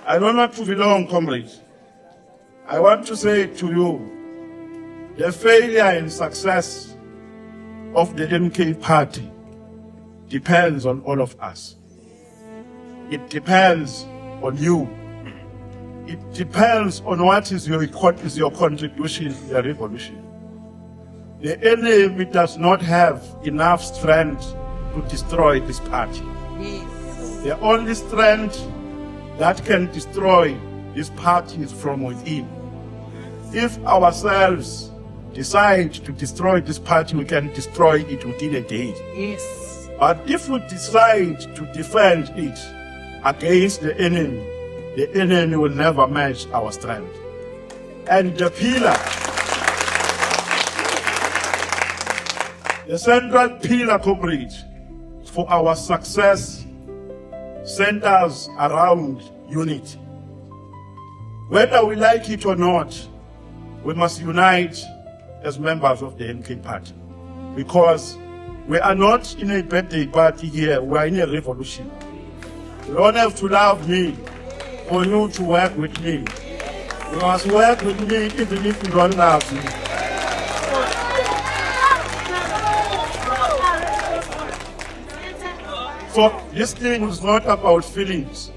I don't want to be long, comrades. I want to say to you, the failure and success of the MK party depends on all of us. It depends on you. It depends on what is your contribution to the revolution. The enemy does not have enough strength to destroy this party. Yes. The only strength that can destroy this party is from within. If ourselves decide to destroy this party, we can destroy it within a day. Yes. But if we decide to defend it against the enemy will never match our strength. And the pillar, the central pillar, comrade, for our success centers around unity. Whether we like it or not, we must unite as members of the MK party, because we are not in a birthday party here, we are in a revolution. You don't have to love me for you to work with me. You must work with me even if you don't love me. So this thing is not about feelings.